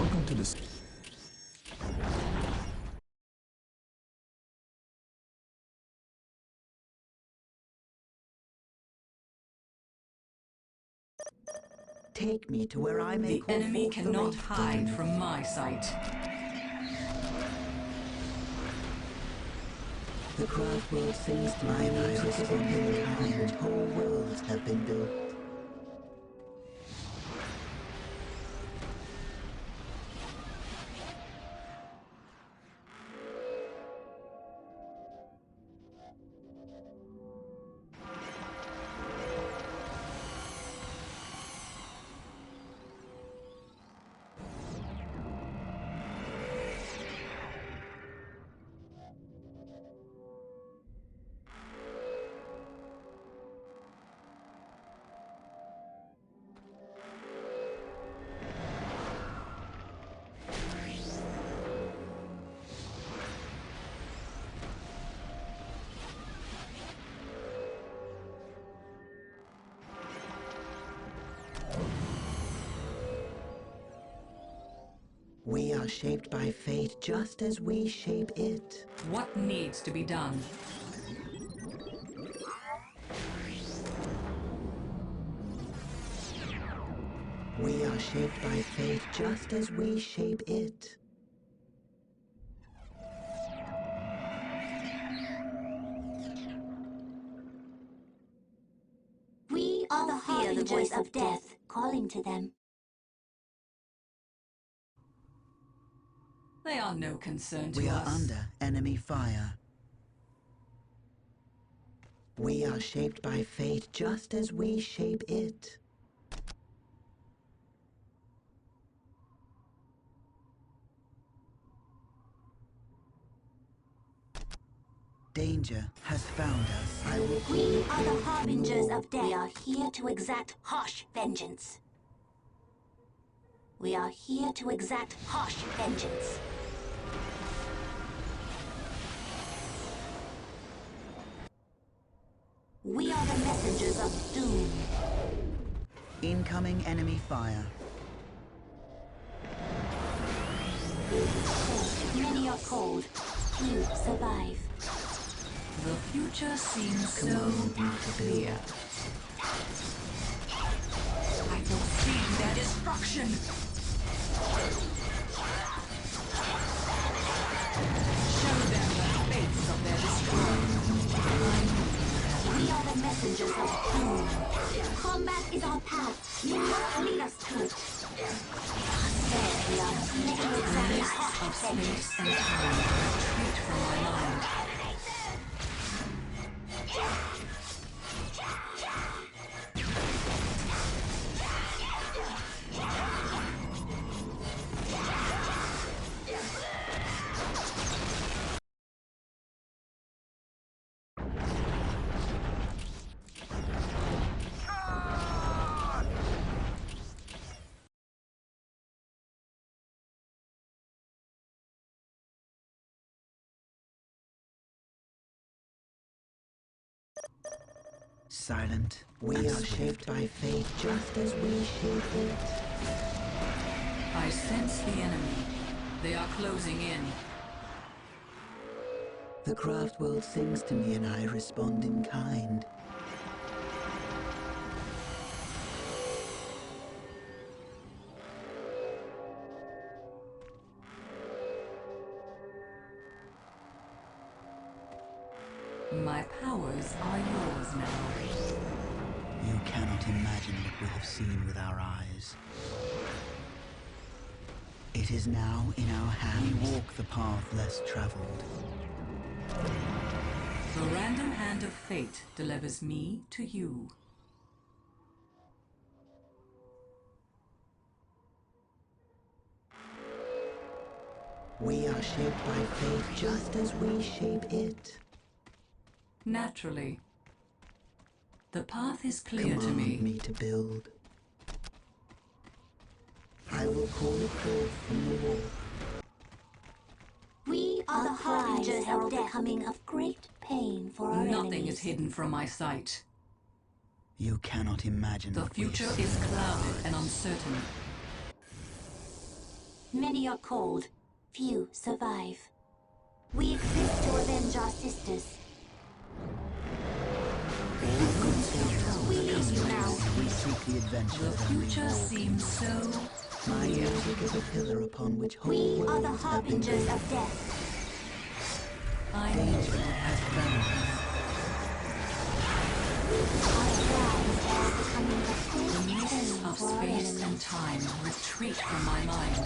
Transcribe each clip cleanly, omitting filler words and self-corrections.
Welcome to the... Take me to where I may The call enemy forth the cannot wraith hide demon. from my sight. The craft world sings to my music is on humankind. Whole worlds have been built. We are shaped by fate just as we shape it. What needs to be done? We are shaped by fate just as we shape it. We are the harbingers of death, calling to them. They are no concern to us. We are under enemy fire. We are shaped by fate just as we shape it. Danger has found us. We are the harbingers of death. We are here to exact harsh vengeance. We are here to exact harsh vengeance. We are the messengers of doom. Incoming enemy fire. Many are cold. Few survive. The future seems so clear. I foresee their destruction. Show them the fates of their destroyer. We are the messengers of doom. Combat is our path. You must lead us to it. We are here to exact harsh Of vengeance. space and time retreat from my mind. Silent. We are shaped by fate just as we shape it. I sense the enemy. They are closing in. The craft world sings to me and I respond in kind. My powers are yours now. You cannot imagine what we have seen with our eyes. It is now in our hands. We walk the path less traveled. The random hand of fate delivers me to you. We are shaped by fate just as we shape it. Naturally. The path is clear to Command me. me to build. I will call it forth from the war. We are the harbingers of death, coming of great pain for our Nothing enemies. is hidden from my sight. You cannot imagine The what we future have is seen. clouded and uncertain. Many are called, few survive. We exist to avenge our sisters. We leave you now. We seek the adventure The that only future war seems so My music is a pillar upon which whole We are the worlds have been harbingers built. of death. I Danger has found us. Our cries are becoming the the first mists pain of for our space enemies. and time retreat from my mind.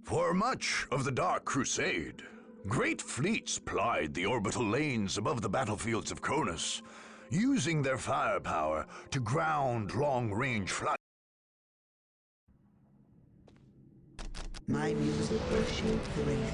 For much of the Dark Crusade, great fleets plied the orbital lanes above the battlefields of Cronus, using their firepower to ground long-range flight. My music will shake the wraith.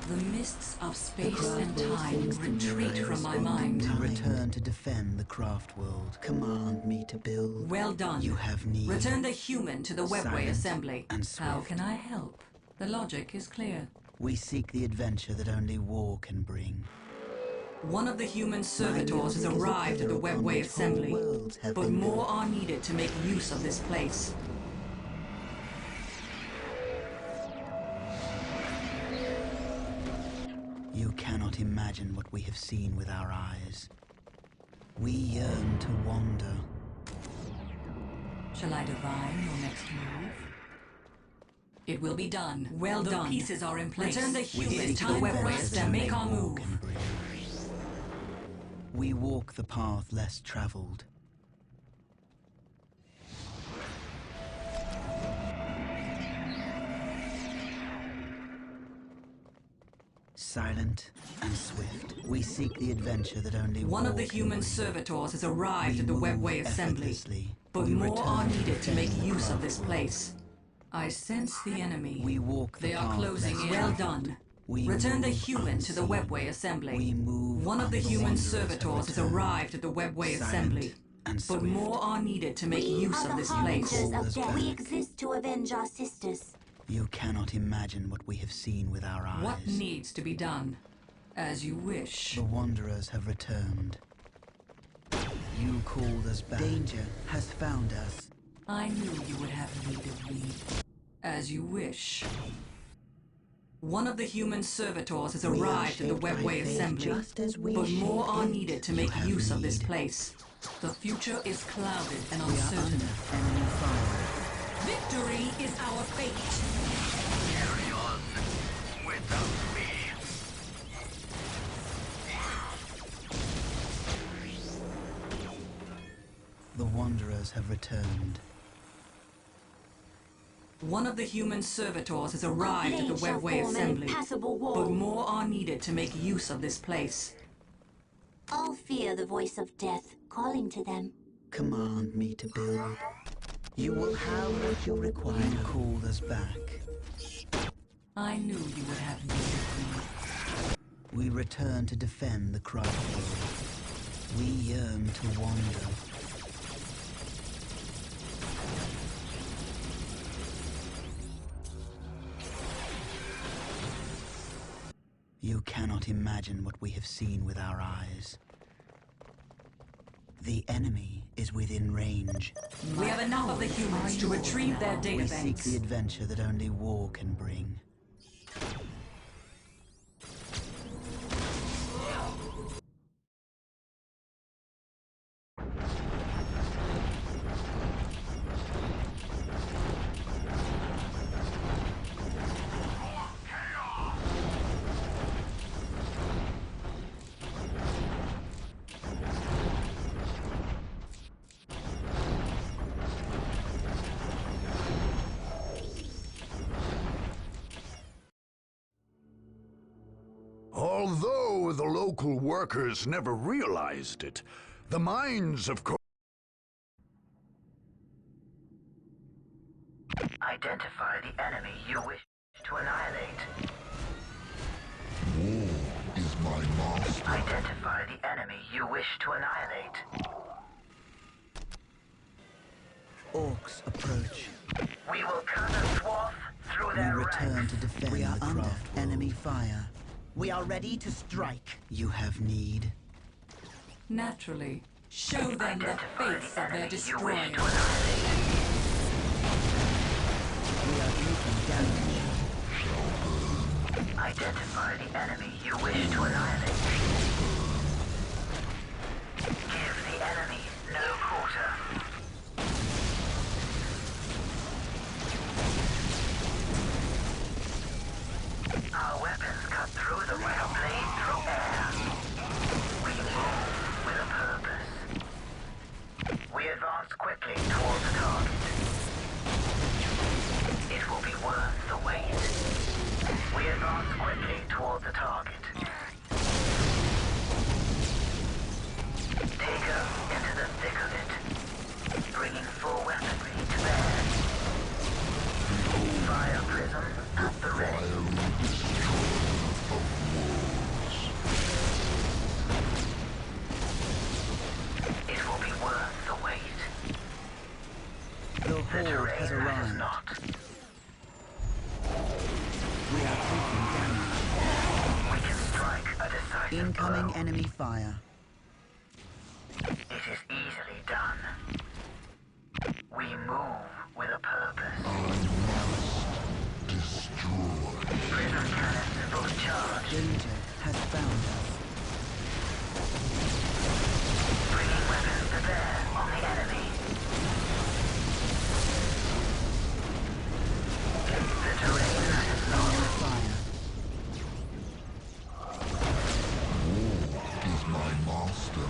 The mists of The space craft and world time sings to me retreat when I from my respond in mind. time. Return to defend the craft world. Command me to build. Well done. You have need. Return the human to the webway Silent assembly. and How swift. can I help? The logic is clear. We seek the adventure that only war can bring. One of the human My servitors has music is a arrived at the pillar upon webway which whole assembly, worlds have but been more built. are needed to make use of this place. You cannot imagine what we have seen with our eyes. We yearn to wander. Shall I divine your next move? It will be done. Well done. The pieces are in place. Return the We human seek to the the webway adventure that assembly. Make only our war move. can bring. We walk the path less traveled. Silent and swift, we seek the adventure that only One war of the can human bring. servitors has arrived We at the move webway assembly, effortlessly. but We more are return to needed to make defend the use of craft this world. place. I sense the enemy. We walk the They are path closing less in. Well traveled. done. We Return the move human to the unseen. webway assembly. We move One of the on. human Wanderers have servitors has returned. arrived at the webway Silent assembly, and but swift. more are needed to make We use are of the this harbingers place. Call of us death. We back. exist to avenge our sisters. You cannot imagine what we have seen with our eyes. What needs to be done? As you wish. The Wanderers have returned. You called us back. Danger has found us. I knew you would have need of me. As you wish. One of the human servitors has We are arrived at the shaped by webway fate assembly, just as we but more shape are it. needed to You make have use of this need. place. The future is clouded and We are uncertain. under enemy fire. Victory is our fate. Carry on without me. The Wanderers have returned. One of the human servitors has arrived at the Blade shall webway form an assembly, impassable but wall. more are needed to make use of this place. All fear the voice of death calling to them. Command me to build. You will have what you require. You called us back. I knew you would have need of me. We return to defend the craft world. We yearn to wander. You cannot imagine what we have seen with our eyes. The enemy is within range. We have enough of the humans to retrieve their We data seek the banks. adventure that only war can bring. Although the local workers never realized it, the mines of Identify the enemy you wish to annihilate. War is my master. Identify the enemy you wish to annihilate. Orcs approach. We will cut a swath through We their return ranks. to defend We are the under craft world. enemy fire. We are ready to strike. You have need. Naturally. Show them the Identify face the of their enemy you destroyer. wish to annihilate. We are taking damage. Identify the enemy you wish to annihilate. Give the enemy no quarter. Our weapons cut through the wire blade through air. We move with a purpose. We advance quickly toward the target. It will be worth the wait. We advance quickly toward the target. Take her into the thick of it, bringing full weaponry to bear. Fire prism at the ready. It will be worth the wait. The The horde terrain has matters arrived. not. We are taking damage. We can strike a decisive Incoming blow. enemy fire. It is easily done. We move with a purpose. Destroy. Prism cannons fully charged. Danger has found us. Bringing weapons to bear on the enemy. The terrain matters not. Enemy fire. War is my master.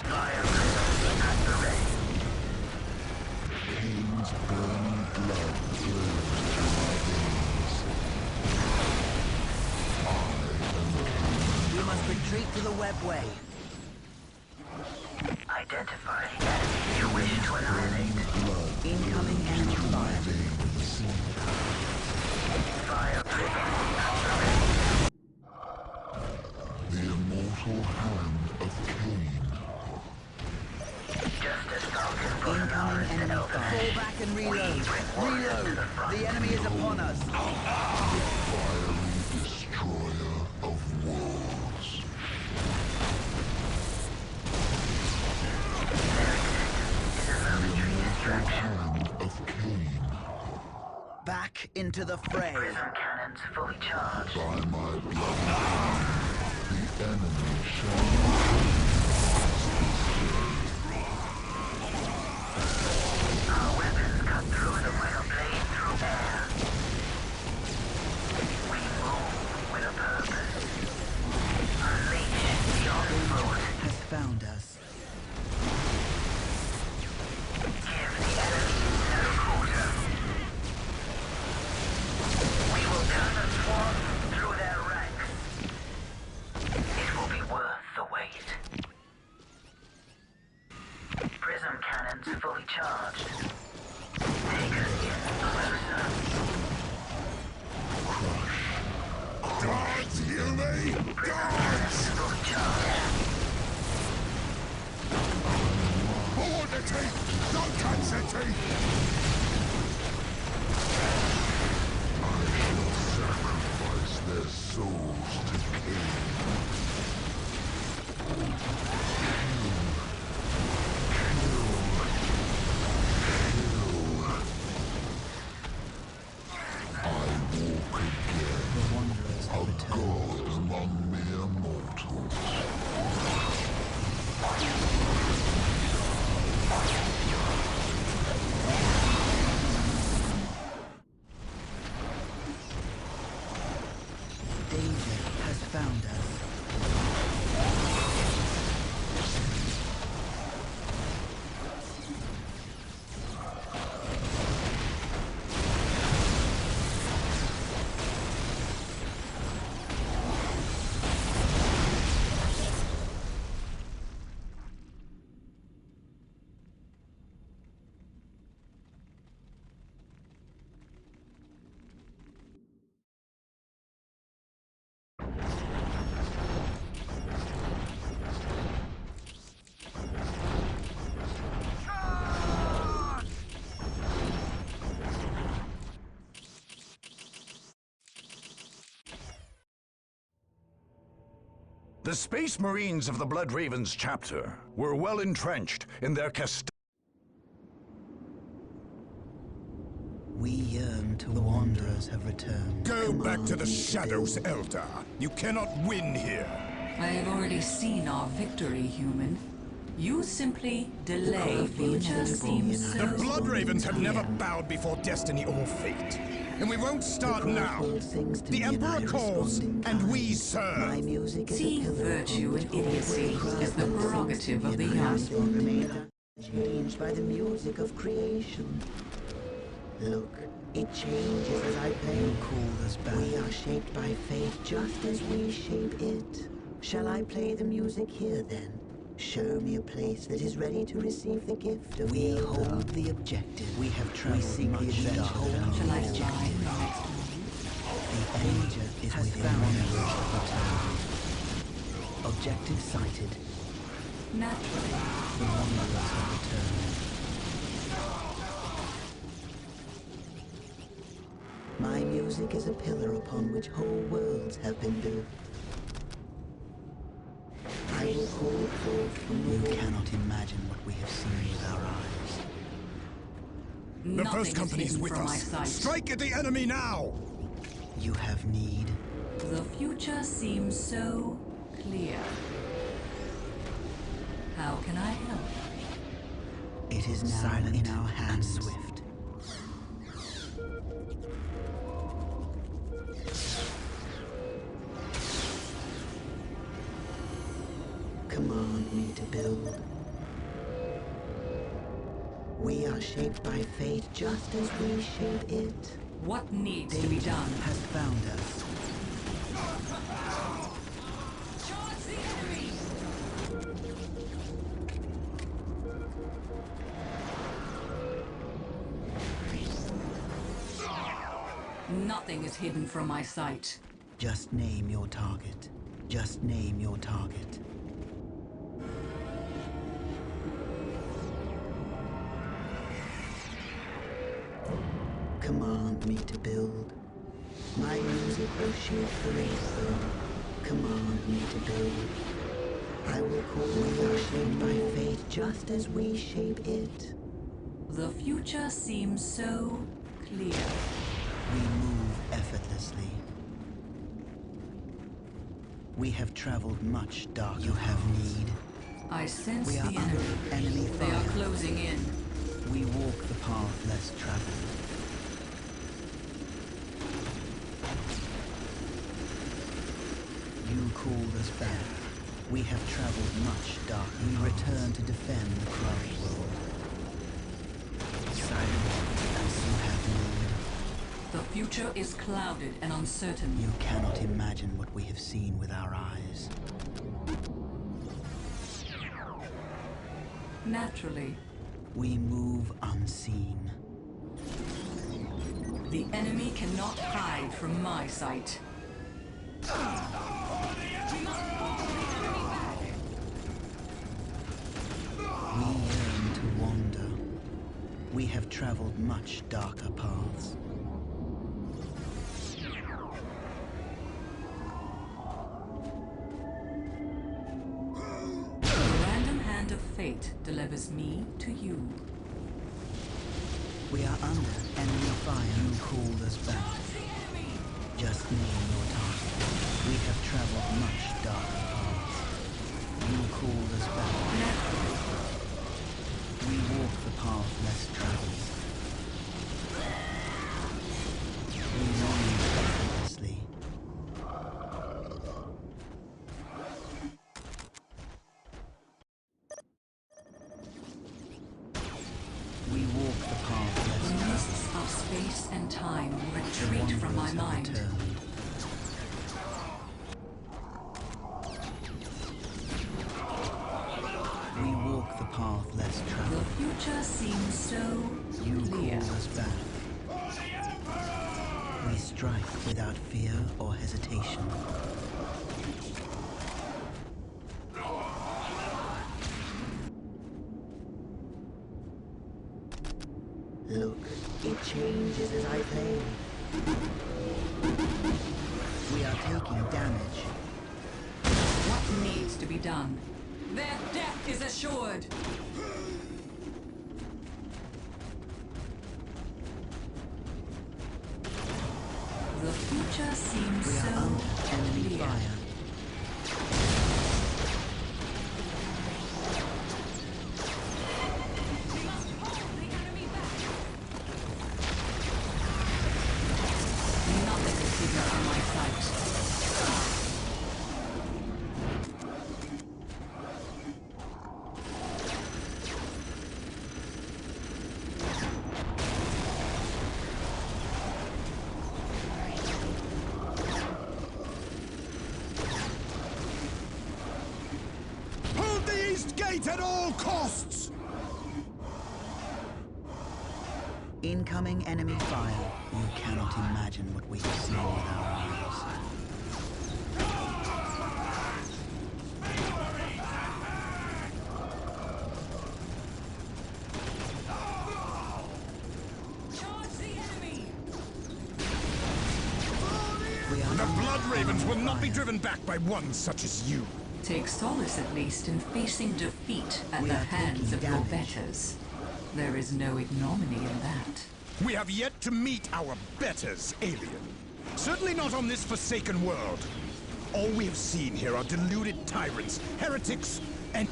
Fire prism at the ready. Cain's burning blood flows through my veins. I am We must retreat to the webway. Identify the enemy you wish to annihilate. Incoming enemy fire. Fire prism at the ready. the immortal hand of Cain. Just as Falcon put an Incoming artist in enemy Eldar. fire. Fall back and reload. Reload. The enemy is upon us. Fiery destroyer of worlds. Hand of Cain. Back into the fray. Prism cannons fully charged. By my blood hand, the enemy shall Our weapons cut through the whale blade through air. We move with a purpose. Unleash the onslaught. Has found us. Give the enemy no quarter. We will cut a swath through their ranks. It will be worth the wait. Prism cannons fully charged. Take us in closer. Guards, hear me! Cannons fully charged. Forward the teeth! Don't touch the teeth! I shall sacrifice their souls to Cain. I walk again, The wanderers a have returned. god among mere mortals. Danger has found us. The Space Marines of the Blood Ravens chapter were well entrenched in their We yearn to the Wanderers have returned. Go back to the shadows, Eldar. You cannot win here. I have already seen our victory, human. You simply delay future seems The so... Blood Ravens have never bowed before destiny or fate. And we won't start now. The Emperor calls, and we serve. Seeing virtue in idiocy is the prerogative of the young. Changed by the music of creation. Look, it changes as I play. We are shaped by fate just as we shape it. Shall I play the music here then? Show me a place that is ready to receive the gift of We the hold the objective. We have traveled much darker. Shall I fly next The danger is within 1 hour of return. Objective sighted. Naturally. The Wanderers have returned. My music is a pillar upon which whole worlds have been built. I will call it forth from You within. cannot imagine what we have seen with our eyes. The Nothing first company is with from my us. sight. Strike at the enemy now! You have need. The future seems so clear. How can I help? It is now silent in our hands. And swift. Command me to build. We are shaped by fate just as we shape it. What needs to be Danger done? has found us. Charge the enemy! Nothing is hidden from my sight. Just name your target. Just name your target. Command me to build. My music will shape the rainbow. Command me to build. I will call we are shaped by fate just as we shape it. The future seems so clear. We move effortlessly. We have traveled much dark. You have need. I sense We the are enemy. under enemy They are fire. closing in. We walk the path less traveled. You called us back. We have traveled much dark. We return to defend the craft world. Silent as you have need. The future is clouded and uncertain. You cannot imagine what we have seen with our eyes. Naturally, We move unseen. the enemy cannot hide from my sight. We yearn to wander. We have traveled much darker paths. The random hand of fate delivers me to you. We are under enemy fire. You called us back. Just name your target. We have traveled much darker paths. You called us back. We walk the path less traveled. We move effortlessly. We walk the path The less traveled. mists of space and time The retreat from my wanderers have mind. returned. We walk the path less The traveled. future seems so You clear. call us back. We strike without fear or hesitation. Look, it changes as I play. We are taking damage. What needs to be done? Their death is assured! The future seems We are so under enemy clear. fire. Nothing is hidden from my sight. Hold the east gate at all costs! Incoming enemy fire. You cannot imagine what we have seen with our eyes. Charge the enemy! We are The under Blood Ravens will not be fire. driven back by one such as you. Take solace at least in facing defeat at We the are hands taking of your damage. betters. There is no ignominy in that. We have yet to meet our betters, alien. Certainly not on this forsaken world. All we have seen here are deluded tyrants, heretics, and...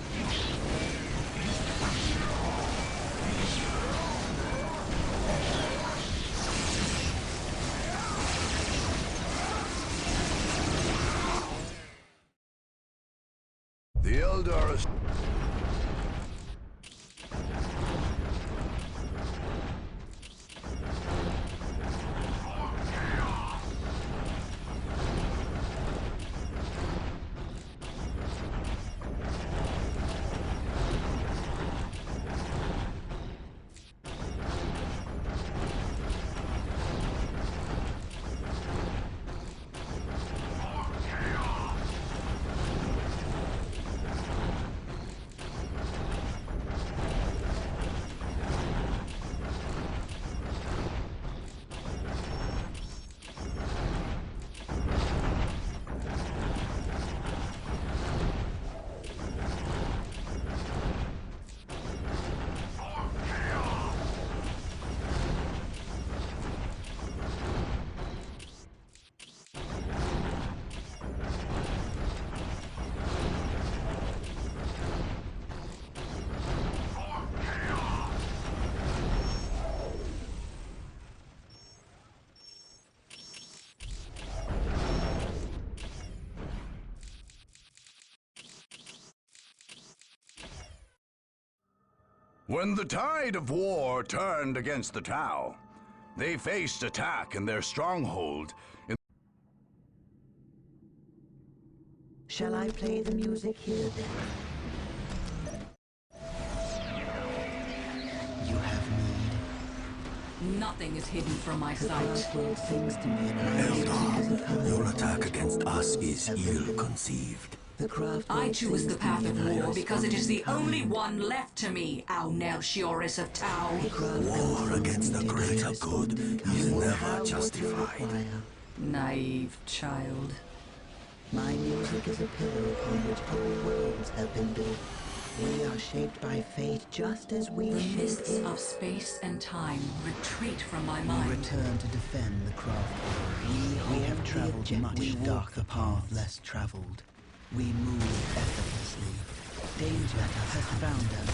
The Eldar is... When the tide of war turned against the Tau, they faced attack in their stronghold. Shall I play the music here then? You have need. Nothing is hidden from my The sight. craft world sings to me and my music is a poem. Your attack against us is ill-conceived. The craft I world choose sings the to me path and of I war because it is the respond in only kind. one left to me, Aunelshioris of Tau. The craft War comes against the from me, greater I respond good in is kind. never Have what you justified. require. Naive child. My music is a pillar upon which whole worlds have been built. We are shaped by fate just as we The shape mists it. of space and time retreat from my We mind. return to defend the craft. We have traveled much darker path less traveled. We move effortlessly. Danger has found us.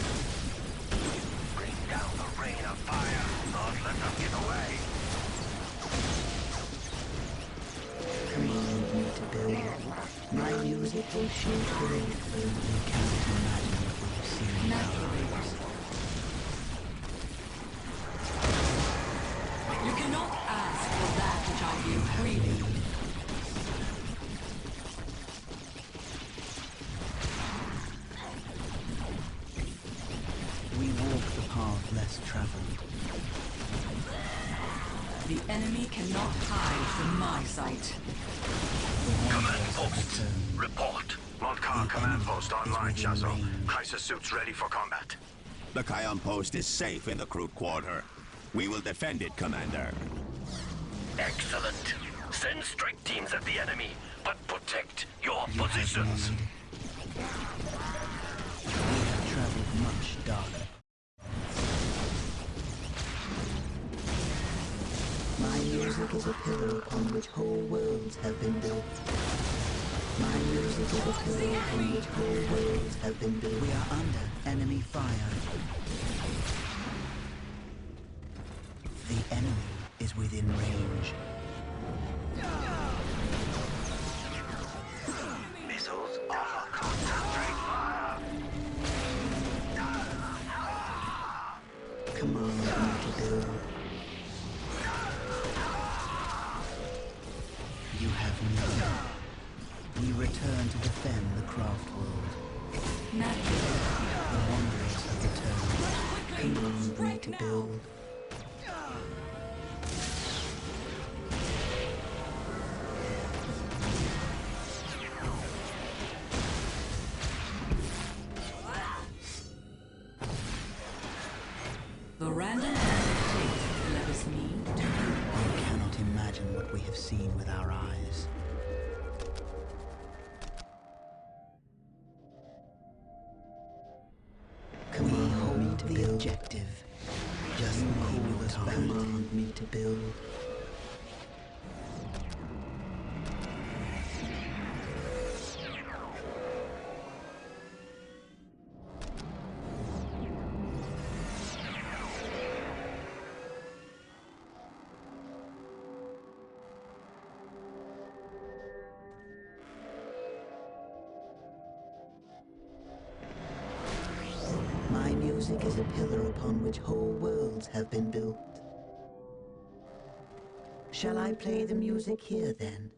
Bring down the rain of fire. Don't let them get away. Command me to build. My music will shape growth. You cannot imagine what we have seen in our Naturally. eyes. You cannot ask for that which I give freely. We walk the path less traveled. The enemy cannot hide from my sight. Command post. Report. Montcar command post online, Shazo. Crisis suits ready for combat. The Kion post is safe in the crew quarter. We will defend it, Commander. Excellent. Send strike teams at the enemy. but protect your positions. We have traveled much darker. My music is a pillar upon which whole worlds have been built. My music is a pillar upon which whole worlds have been built. We are under enemy fire. The enemy is within range. Missiles are concentrate fire. Command me to build. You have none. We return to defend the craft world. The wanderers have returned. Command me to build. The random hand of fate led us me to We cannot imagine what we have seen with our eyes. Command me to The build. objective. Just name your target. Command me to build. My music is a pillar upon which whole worlds have been built. Shall I play the music here then?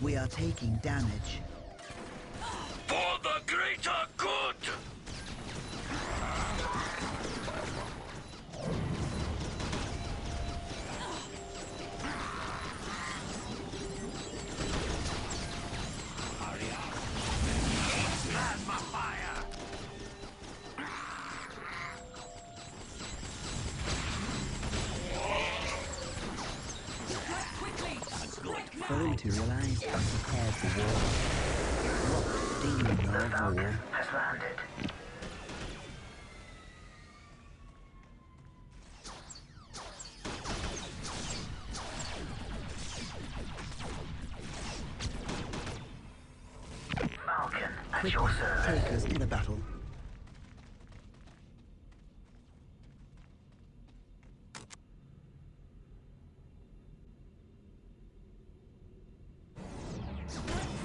We are taking damage. For the greater good! Plasma fire. Fully materialized and prepared for war. What do you know of war? Has landed. Malkin, at Quickly, your service. take us to the battle.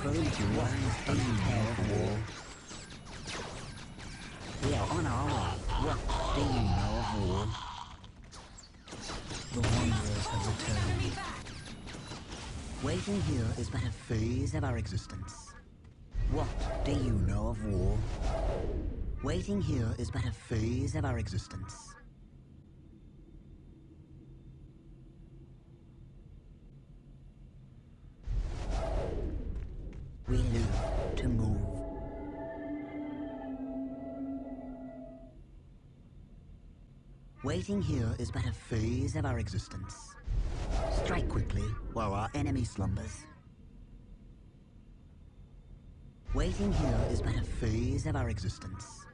Fully materialized and prepared for war. We are on our way. What do you know of war? The wanderers have returned. Waiting here is but a phase of our existence. What do you know of war? Waiting here is but a phase of our existence. We live to move. Waiting here is but a phase of our existence. Strike quickly while our enemy slumbers. Waiting here is but a phase of our existence.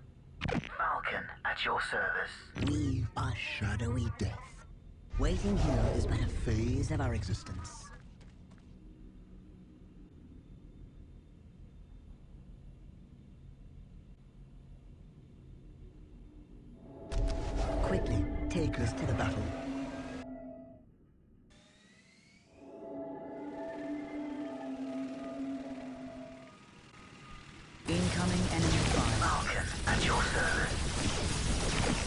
Malkin, at your service. We are shadowy death. Waiting here is but a phase of our existence. Quickly, take us to the battle. Incoming enemy fire. Malkin, at your service.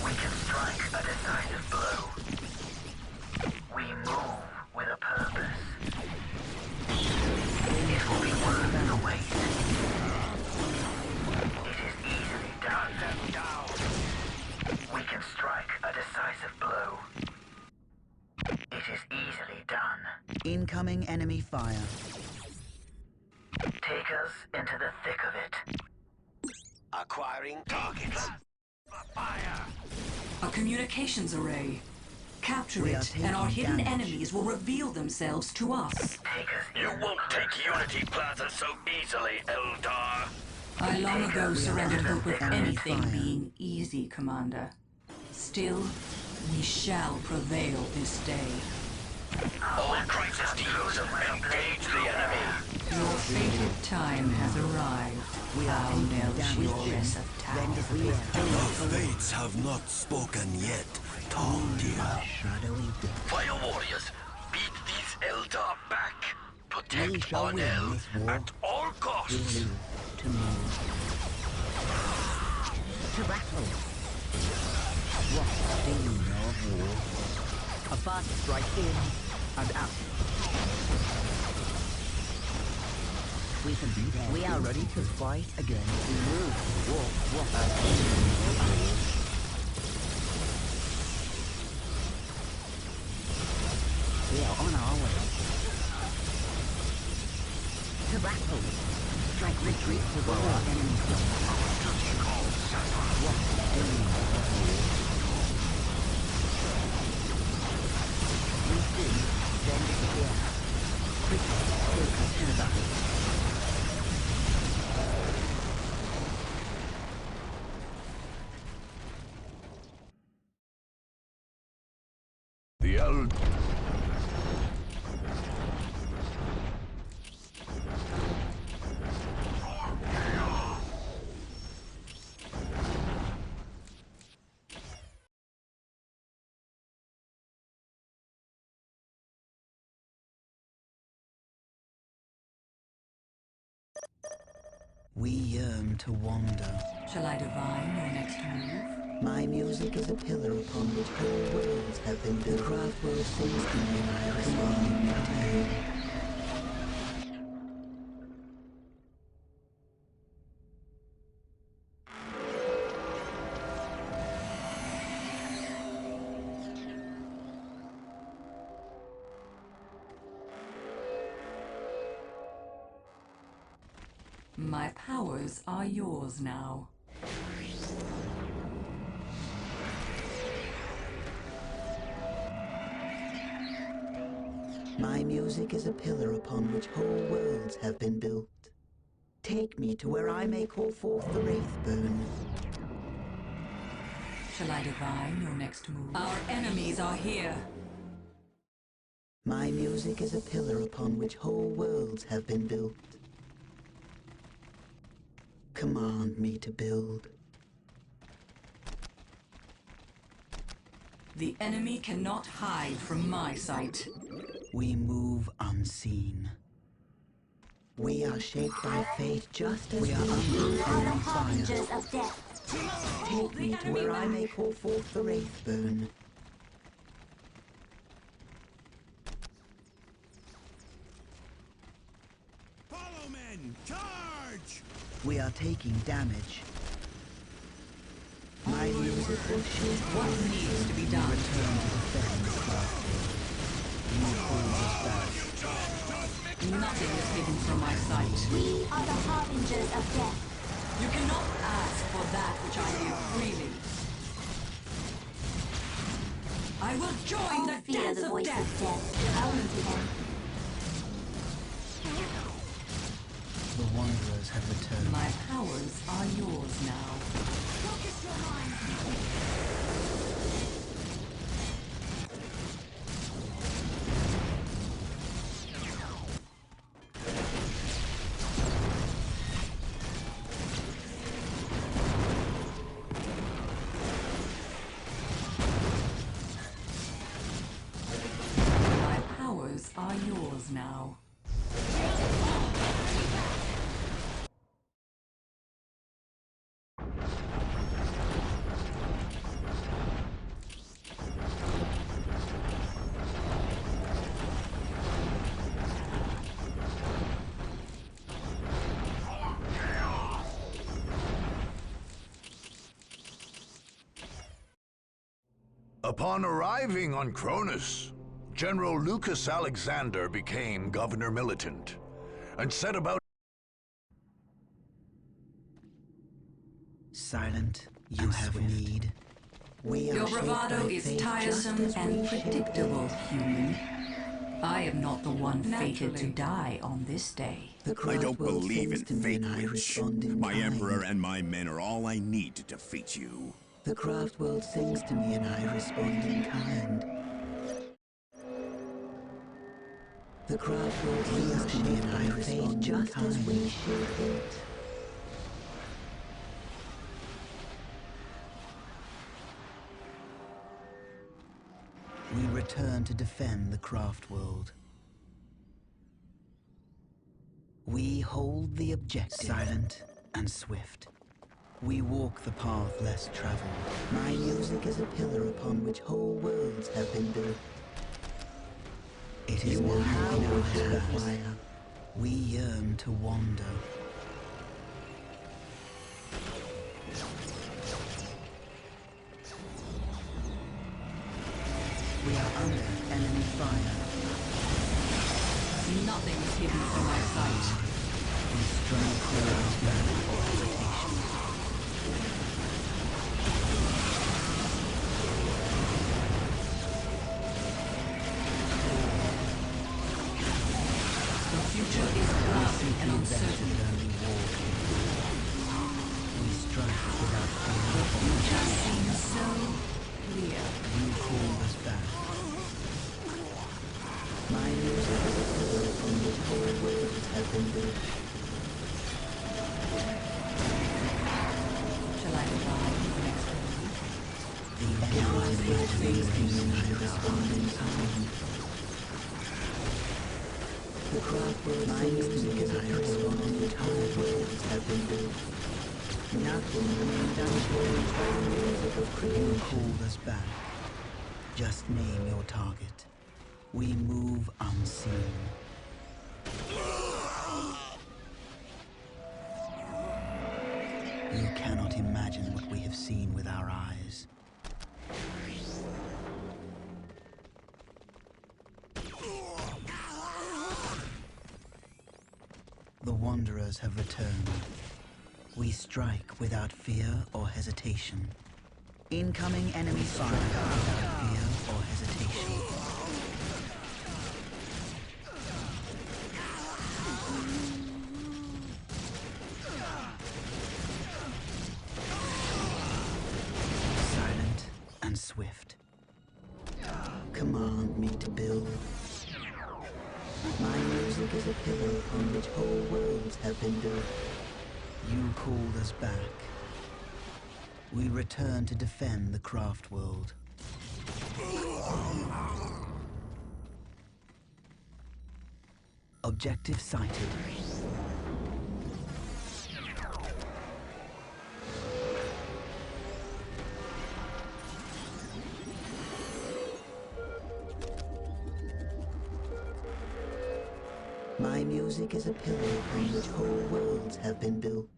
We can strike a decisive blow. We move with a purpose. It will be worth the wait. It is easily done. We can strike a decisive blow. It is easily done. Incoming enemy fire. Take us into the thick of it. Acquiring targets. Fire! A communications array. Capture We are it, and our taking hidden damage. enemies will reveal themselves to us. You won't take Unity Plaza so easily, Eldar. I long ago surrendered hope of Enemy anything fire. being easy, Commander. Still, we shall prevail this day. All crisis teams engage the enemy. Your fated time has arrived. We are Thou taking Melchioress damage. of Then Tau. disappear. The fates have not spoken yet, tall dear. Shadowy death. Fire warriors, beat these Eldar back. We Protect shall our win El this war. at all We costs. live to move. To battle. What do you know of war? A fast strike in and out. We can be there. We are ready to fight again. We move. Walk. We are on our way. To battle. Strike retreat to the enemy. What do you know of war? We see, then disappear. Quickly, take us to the battle. The Eld... We yearn to wander. Shall I divine your next move? My music is a pillar upon which whole worlds have been built. The craft world sings to me, and I respond to you. My powers are yours now. My music is a pillar upon which whole worlds have been built. Take me to where I may call forth the Wraithburn. Shall I divine your next move? Our enemies are here. My music is a pillar upon which whole worlds have been built. Command me to build. The enemy cannot hide from my sight. We move unseen. We are shaped by fate just as We are under We are the enemy fire. harbingers of death. Take me to where I may call forth the Wraithburn. Follow men! Charge! We are taking damage. My music will shape What needs to be done? Return to defend the craft. You hold us back. Nothing is hidden from my sight. We are the harbingers of death. You cannot ask for that which I give freely. I will join All the fear dance the of voice death. of death. Own to them. The Wanderers have returned. My powers are yours now. Focus your mind. My powers are yours now. Upon arriving on Cronus, General Lucas Alexander became Governor Militant and set about... Silent, you have need. Your bravado is tiresome and predictable, human. I am not the one fated to die on this day. I don't believe in fate, witch. My Emperor and my men are all I need to defeat you. The craft world sings to me and I respond in kind. The craft world sings to me and I respond just as we shape it. We return to defend the craft world. We hold the objective. Silent and swift. We walk the path less traveled. My music is a pillar upon which whole worlds have been built. It is now in our hands. We yearn to wander. We are under enemy fire. Nothing is hidden from my sight. We strike without battle or hesitation. The future is cloudy and uncertain. We strike without fear. The future seems so clear. You call us back. My music is a pillar upon which whole worlds have been built. Shall I divide the next one? The enemy Things to me and I respond in kind. The craft world sings to me and I respond in kind. Worlds have been built. Nothing remains unchanged by the music of You creation. called us back. Just name your target. We move unseen. You cannot imagine what we have seen with our eyes. The Wanderers have returned. We strike without fear or hesitation. Incoming enemy fire without fear or hesitation. Silent and swift. Command me to build. My music is a pillar upon which whole worlds have been built. You called us back. We return to defend the craft world. Objective sighted. My music is a pillar upon which whole worlds have been built.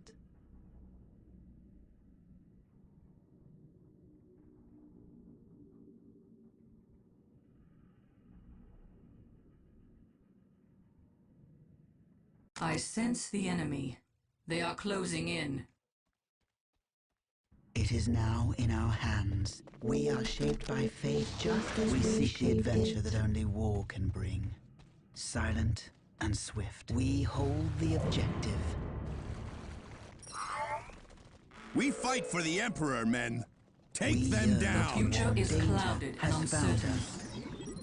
I sense the enemy. They are closing in. It is now in our hands. We are shaped by fate just as We seek the shape adventure it. that only war can bring. Silent and swift. We hold the objective. We fight for the Emperor, men. Take We them yearn. The down. future is Danger clouded and has found uncertain. us.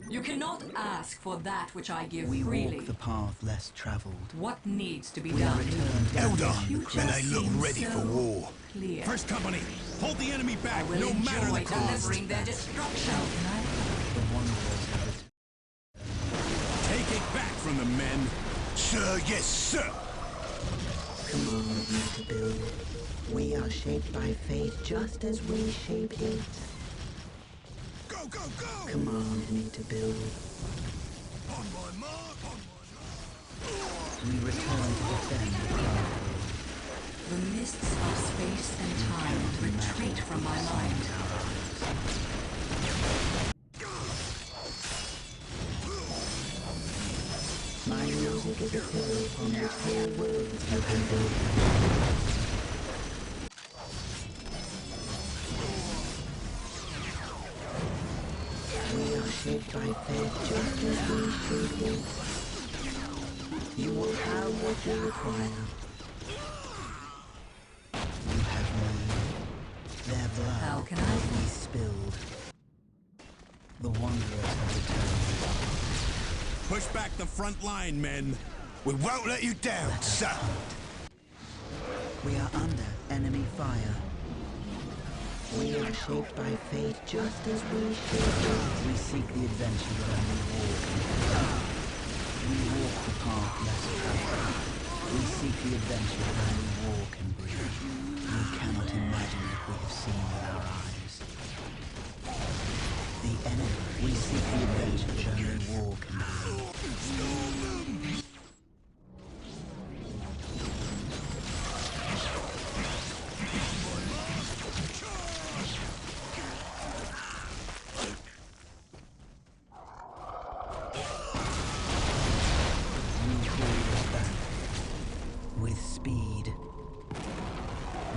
You cannot ask for that which I give We freely. walk the path less traveled. What needs to be We done? return to Eldar, defend the and I look seems ready for so war. Clear. First company, hold the enemy I back, will no matter enjoy the cost. delivering their destruction. The Wanderers have returned. Take it back from the men. Sir, yes, sir. Command me to build. We are shaped by fate just as we shape it. Go, go, go! Command me to build. On my mark, on my mark. We return to defend the craft world. The mists of space and time retreat from my mind. music is a pillar upon which whole worlds have been built. We are shaped by fate just as we shape it. You will have what you require. You have need. Their blood How can I be spilled. The wanderers have returned. Push back the front line, men. We won't let you down, sir. We are under enemy fire. We are shaped by fate just as we shape it. We seek the adventure that only war can bring. We walk the path less traveled. We seek the adventure that only war can bring. We cannot imagine what we have seen with our eyes. The enemy. We seek the adventure that only war can bring. With speed,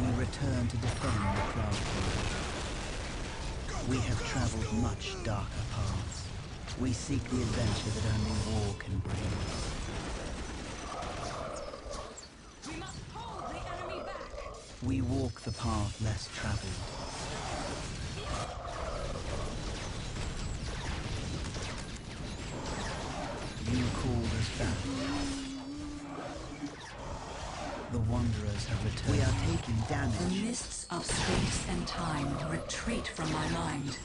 we return to defend the craft world. We have traveled much darker paths. We seek the adventure that only war can bring. We must hold the enemy back! We walk the path less traveled. You called us back. The Wanderers have returned. We are taking damage. The mists of space and time retreat from my mind.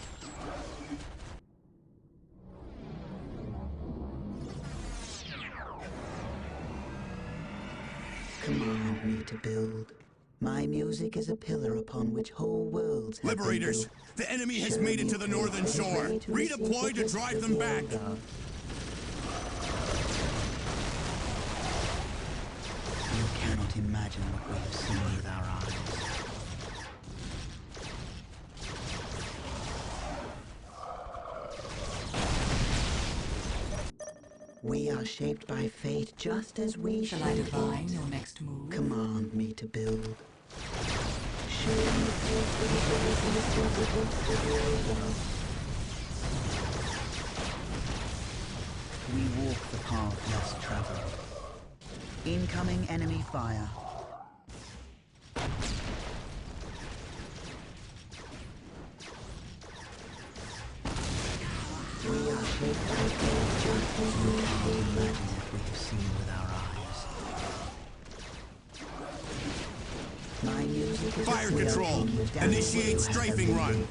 Command me to build. My music is a pillar upon which whole worlds have Liberators, been built. the enemy has made it to the northern shore. Redeploy to drive them back. You cannot imagine what we have seen with our eyes. We are shaped by fate just as we Shall I shape divine it. your next move? Command me to build. Show me forth the abilities of your love. We walk the path less traveled. Incoming enemy fire. We are shaped by fate just as we can't imagine what we have seen with our eyes. My music is Fire control. Initiate strafing run.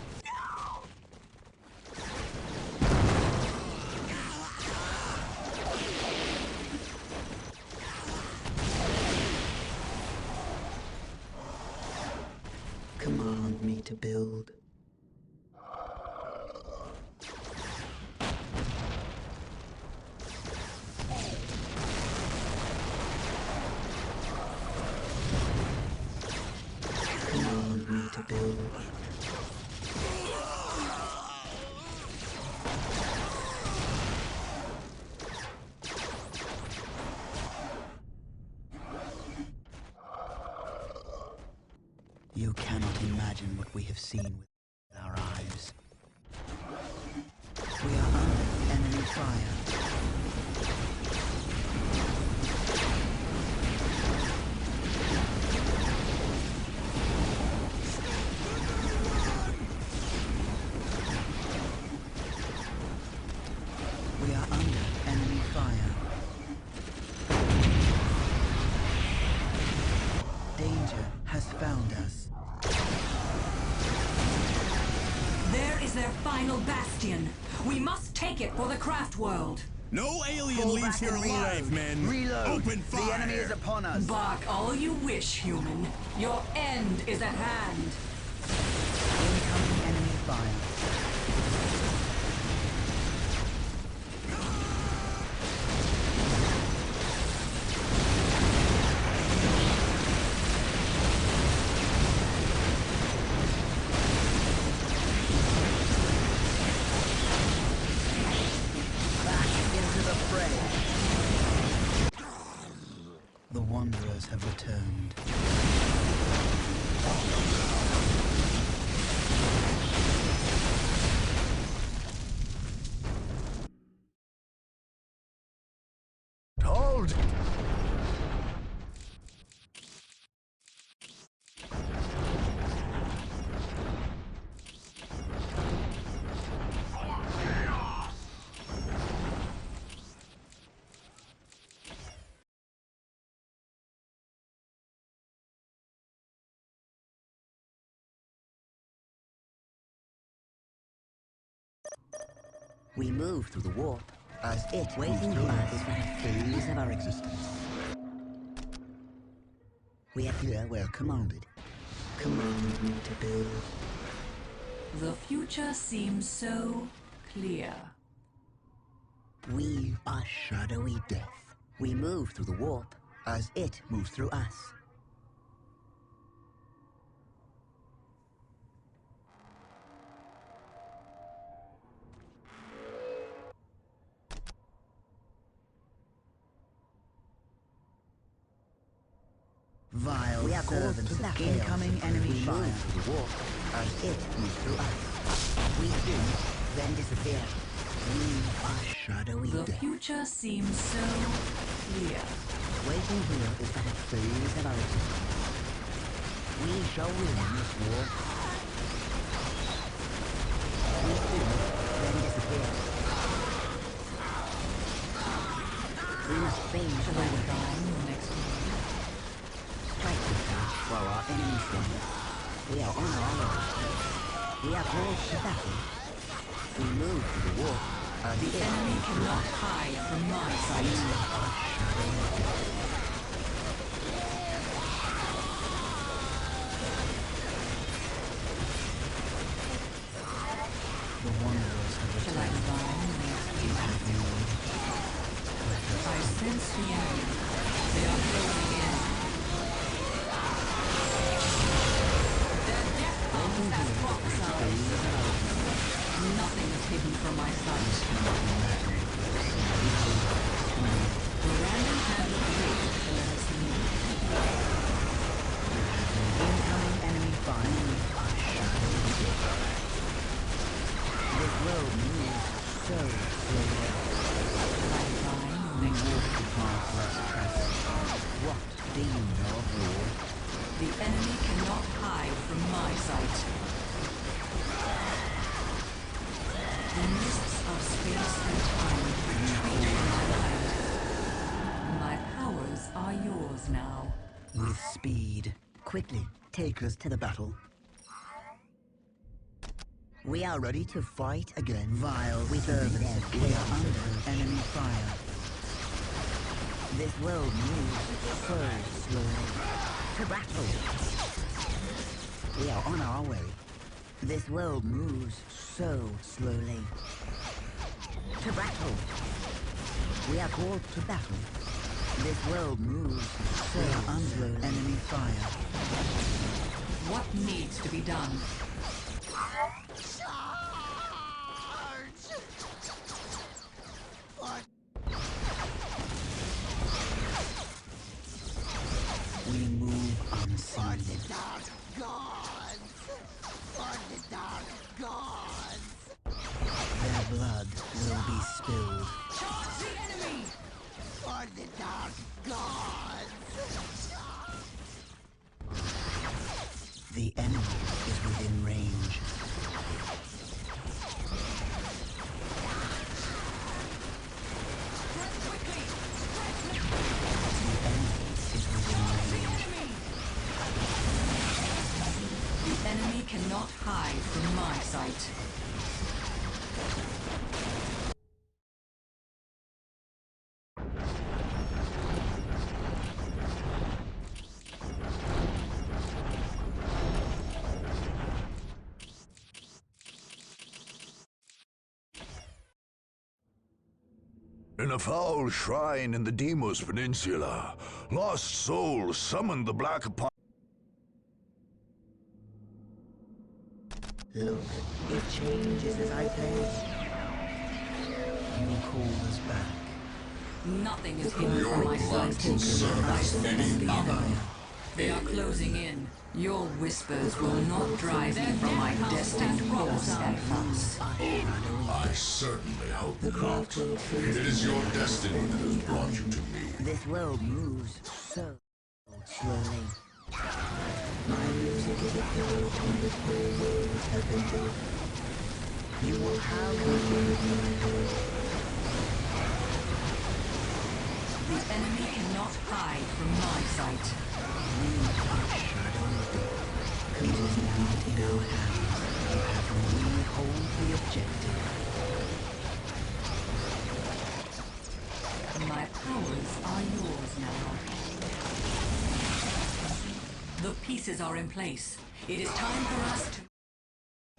Command me to build. Command me to build. You cannot imagine what we have seen with our eyes. We are under enemy fire. We are under enemy fire. Danger has found us. There is their final bastion. We must take it for the craft world. No alien Fall leaves back here and alive, men. Reload. Open fire. The enemy is upon us. Bark all you wish, human. Your end is at hand. Incoming enemy fire. Back into the fray. wanderers have returned. Hold! We move through the warp, as it waiting for us is but a phase of our existence. We are here where commanded. Command me to build. The future seems so clear. We are shadowy death. We move through the warp, as it moves through us. Vile We are called servants to of chaos. incoming enemy We fire. move through the warp, as it moves through us. We do, then disappear. We are shadowy The death. future seems so clear. Waiting here is but a phase of our existence. We shall win this war. We do, then disappear. We must feign Shall I surrender. die in the next one? Strike the path while our enemies stand. We are on our way. We are called to battle. We move to the war. The enemy cannot hide from my sight. The wanderers have Shall I returned. die in the next one? I sense the enemy. They are closing in. Their death comes as prophesied. Nothing is hidden from my sight. The random hand of fate tells me. Incoming enemy fire. This road moves so slowly. Shall I die in the We next walk one? the path less traveled. What do you know of war? The enemy cannot hide from my sight. The mists of space and time retreat from my mind. My powers are yours now. With speed. Quickly, take us to the battle. We are ready to fight again. Vile We servants servants of chaos under enemy fire. This world moves so slowly. To battle! We are on our way. This world moves so slowly. To battle! We are called to battle. This world moves so slowly. Enemy fire. What needs to be done? We move unseen. Their blood will be spilled. Charge the enemy! The enemy is within range. The enemy is within range. The enemy cannot hide from my sight. In a foul shrine in the Deimos Peninsula, lost souls summoned the Black Upon. Look, it changes as I play. You call us back. Nothing is hidden from my sight. They are closing in. Your whispers will not drive me from my destined course, Advance. I certainly hope not. It is your destiny that has brought you to me. This world moves so slowly. My music is a pillow on which whole worlds have been built. You will have my head. The enemy cannot hide from my sight. We are shadows. It is now in our hands. You have we hold the objective. My powers are yours now. The pieces are in place. It is time for us to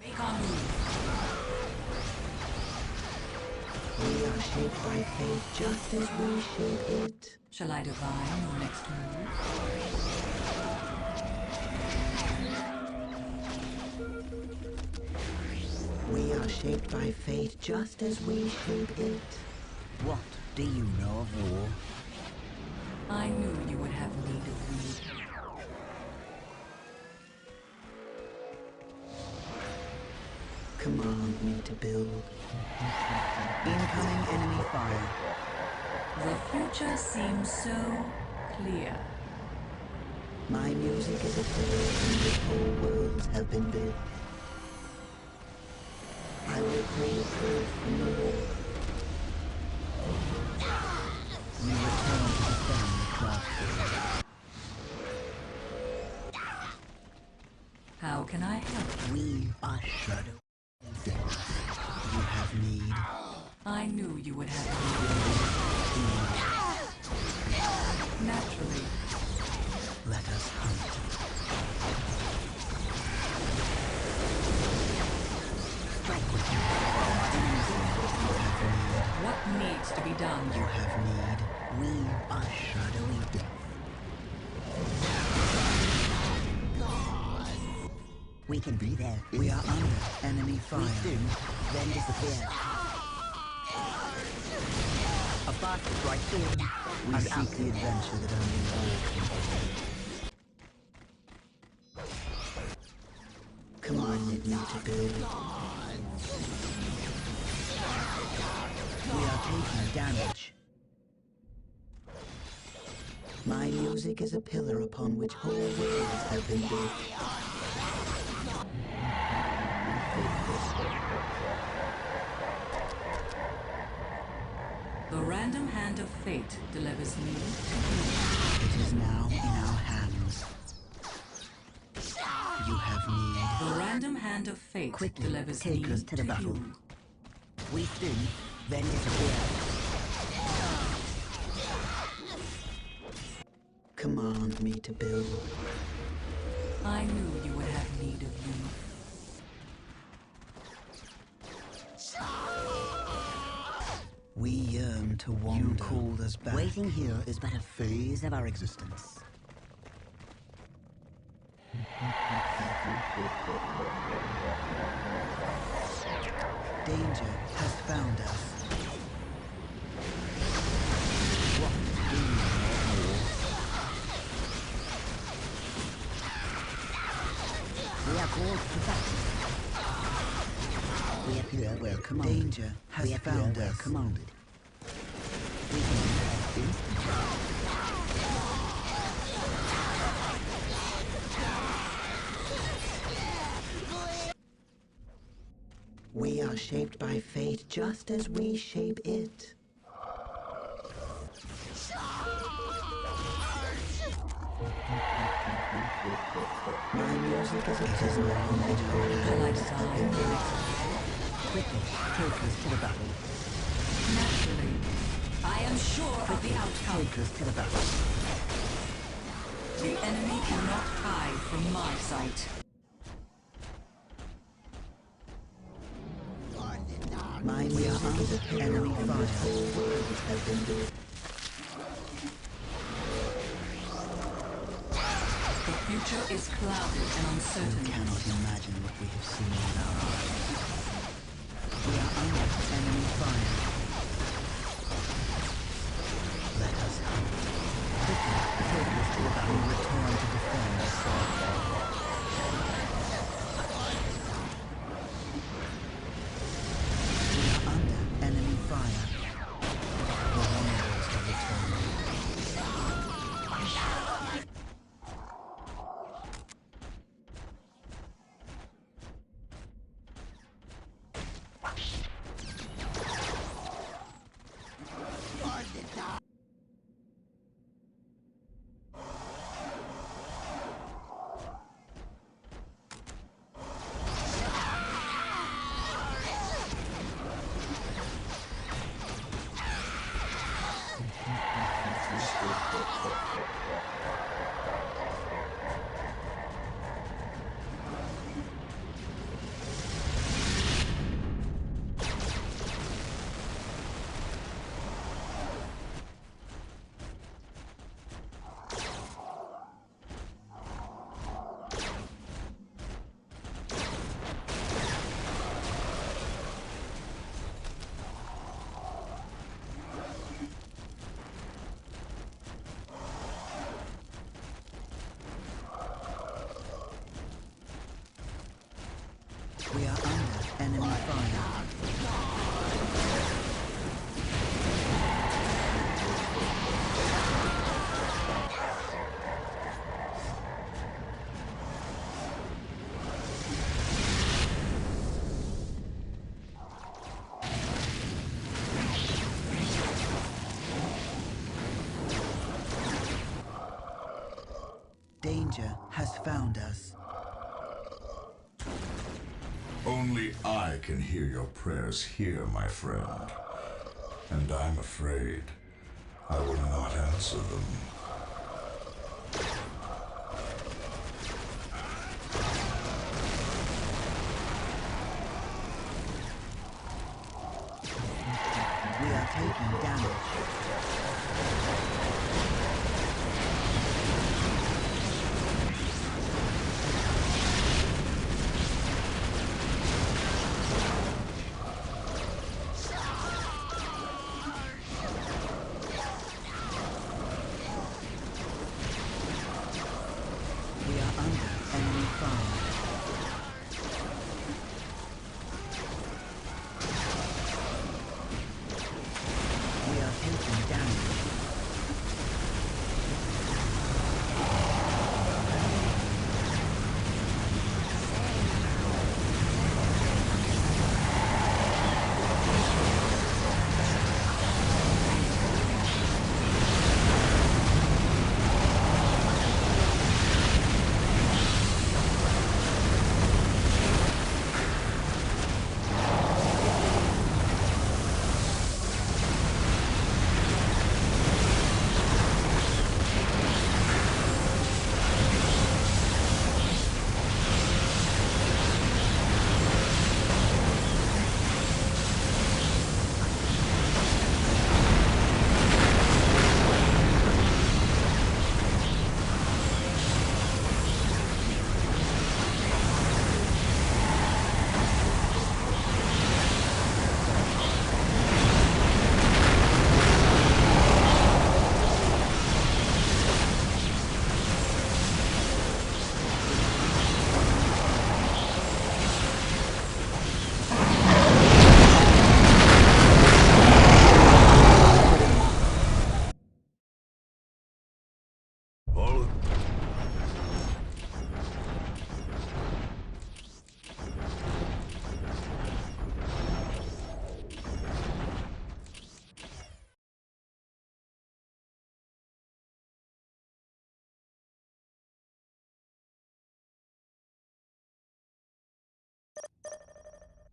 make our move. We are shaped by fate just as we shape it. Shall I divine your next move? We are shaped by fate just as we shape it. What do you know of war? I knew you would have need of me. Command me to build. Incoming enemy fire. The future seems so clear. My music is a pillar in which whole worlds have been built. I will create earth from the war. You return to defend the craft. How can I help? We are shadow. You have need. I knew you would have need. Naturally. Let us hunt. Strike with you. What needs to be done? You have need. We are shadowy death. We can be there. We are under enemy fire. We soon, then disappear. A path is right soon. We seek the adventure that only war can. Commanded me to build. We are taking damage. My music is a pillar upon which whole worlds have been built. The random hand of fate delivers me to you. It is now in our hands. You have need. The random hand of fate Quickly delivers take me us to the battle. you. We spin, then disappear. Command me to build. I knew you would have need of me. We yearn to wander. You called us back. Waiting here is but a phase of our existence. Danger has found us. What do you know more? We are called to battle. We appear where commanded. Danger has found us. Commanded. We can act instantly. We are shaped by fate just as we shape it. My music is a piston on which Shall I design the next quickly take us to the battle. Naturally. I am sure of the outcome. Take us to the battle. The enemy cannot hide from my sight. My music is a enemy fire. Whole worlds have been built. The future is clouded and uncertain. You cannot imagine what we have seen in our eyes. We are under enemy fire. We return to defend. We are under enemy fire. The wanderers have returned. We are under enemy fire. Danger has found us. Only I can hear your prayers here, my friend. And I'm afraid I will not answer them. We are taking damage. We are under enemy fire. We are taking damage.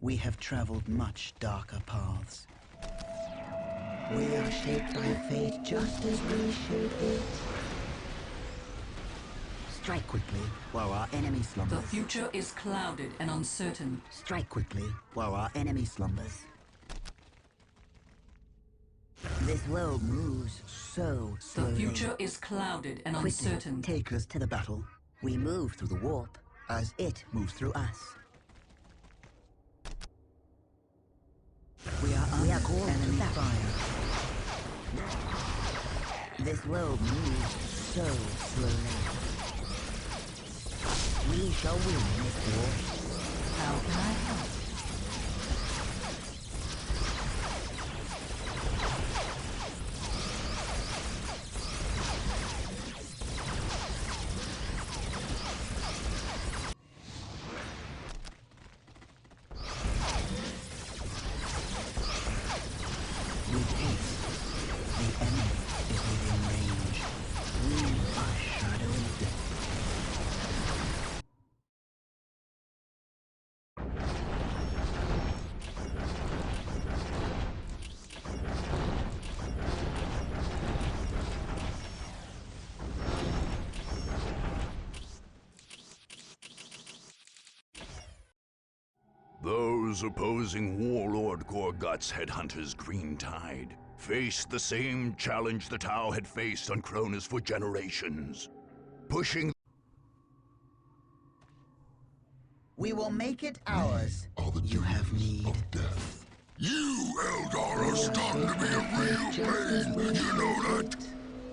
We have traveled much darker paths. We are shaped by fate just as we shape it. Strike quickly while our enemy slumbers. The future is clouded and uncertain. Strike quickly while our enemy slumbers. This world moves so slowly. The future is clouded and Quickly, uncertain. take us to the battle. We move through the warp as it moves through us. We are under enemy fire. This world moves so slowly. We shall win this war. How can I help? With haste, the enemy is within range. We are shadow of death. Those opposing Warlord Gorgut's headhunters Green Tide faced the same challenge the Tau had faced on Cronus for generations. Pushing... We will make it ours. Are the You have demons need. of death. You, Eldar, are starting to be a real pain. You know that?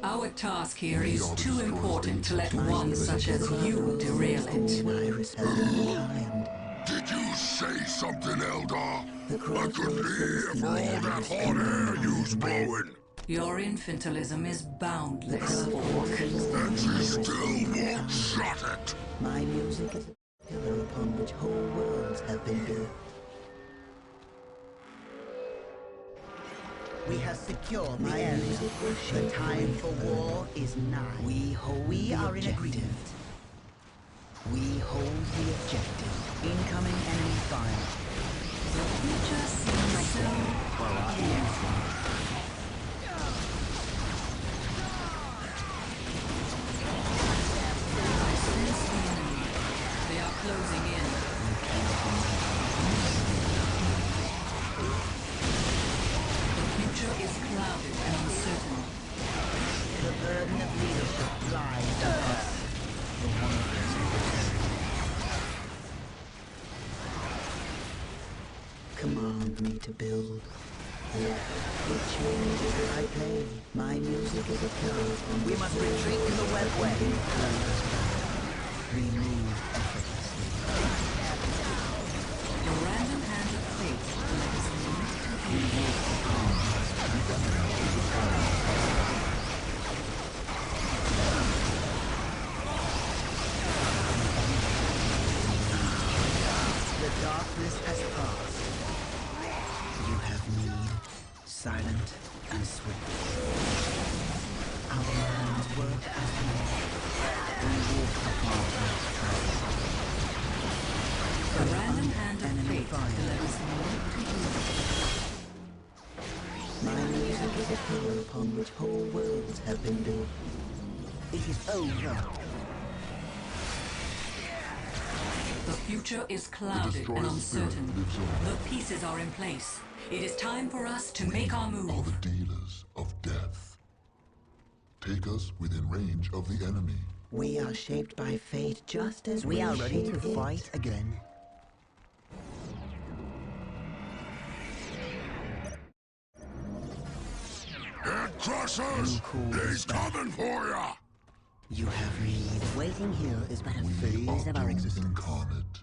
Our task here is too important to let one such as you derail it. Iris has been behind. Did you say something, Eldar? The I couldn't hear for all that hot air you's blowing. Your infantilism is boundless, Ork. And she still won't shut it. My music is a pillar upon which whole worlds have been built. We have secured the area. The time for war is nigh. We are in agreement. We hold the objective. Incoming enemy fire. The future seems so beautiful. I sense the enemy. They are closing in. The future is clouded and uncertain. The burden of leadership lies on us. The wanderers Command me to build. It changes as I play. My music is a pillar upon We must retreat to the webway. We move effortlessly. The random hand of fate led us to The darkness has passed. You have need, silent and swift. Our minds work as one. We walk upon Earth's trails. The random hand of Enemy fate fire. led us to My music is a pillar upon which whole worlds have been built. It is over. The future is clouded and uncertain. The pieces are in place. It is time for us to make our Are move. the dealers of death. Take us within range of the enemy. We are shaped by fate just as We are ready shape to it. fight again. Head crushers! He's coming for ya! You have need. Waiting here is but a phase of our Doom existence. incarnate.